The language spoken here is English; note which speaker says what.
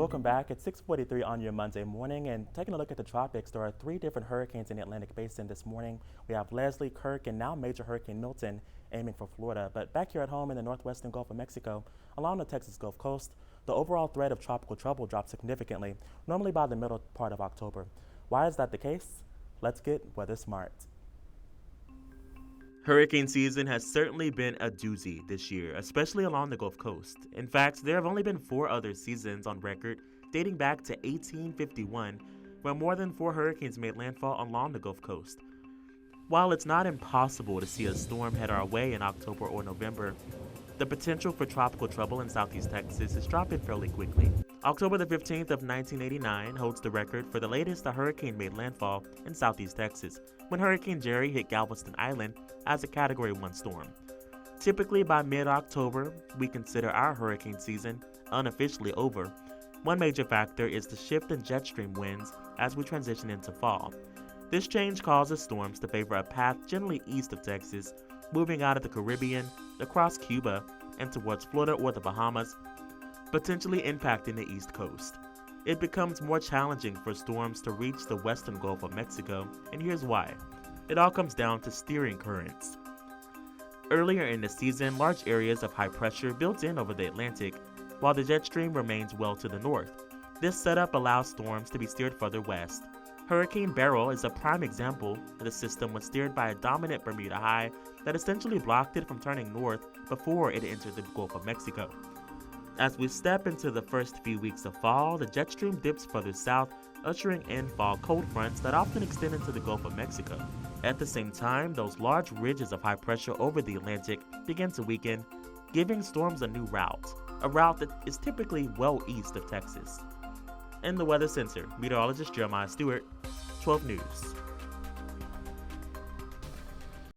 Speaker 1: Welcome back. It's 6:43 on your Monday morning, and taking a look at the tropics, there are three different hurricanes in the Atlantic Basin this morning. We have Leslie, Kirk, and now Major Hurricane Milton aiming for Florida. But back here at home in the northwestern Gulf of Mexico, along the Texas Gulf Coast, the overall threat of tropical trouble dropped significantly, normally by the middle part of October. Why is that the case? Let's get weather smart.
Speaker 2: Hurricane season has certainly been a doozy this year, especially along the Gulf Coast. In fact, there have only been four other seasons on record dating back to 1851, where more than four hurricanes made landfall along the Gulf Coast. While it's not impossible to see a storm head our way in October or November, the potential for tropical trouble in southeast Texas is dropping fairly quickly. October the 15th of 1989 holds the record for the latest a hurricane made landfall in southeast Texas, when Hurricane Jerry hit Galveston Island as a Category 1 storm. Typically by mid-October, we consider our hurricane season unofficially over. One major factor is the shift in jet stream winds as we transition into fall. This change causes storms to favor a path generally east of Texas, moving out of the Caribbean, across Cuba, and towards Florida or the Bahamas, potentially impacting the East Coast. It becomes more challenging for storms to reach the western Gulf of Mexico, and here's why. It all comes down to steering currents. Earlier in the season, large areas of high pressure built in over the Atlantic, while the jet stream remains well to the north. This setup allows storms to be steered further west. Hurricane Beryl is a prime example. The system was steered by a dominant Bermuda high that essentially blocked it from turning north before it entered the Gulf of Mexico. As we step into the first few weeks of fall, the jet stream dips further south, ushering in fall cold fronts that often extend into the Gulf of Mexico. At the same time, those large ridges of high pressure over the Atlantic begin to weaken, giving storms a new route, a route that is typically well east of Texas. In the Weather Center, meteorologist Jeremiah Stewart, 12 News.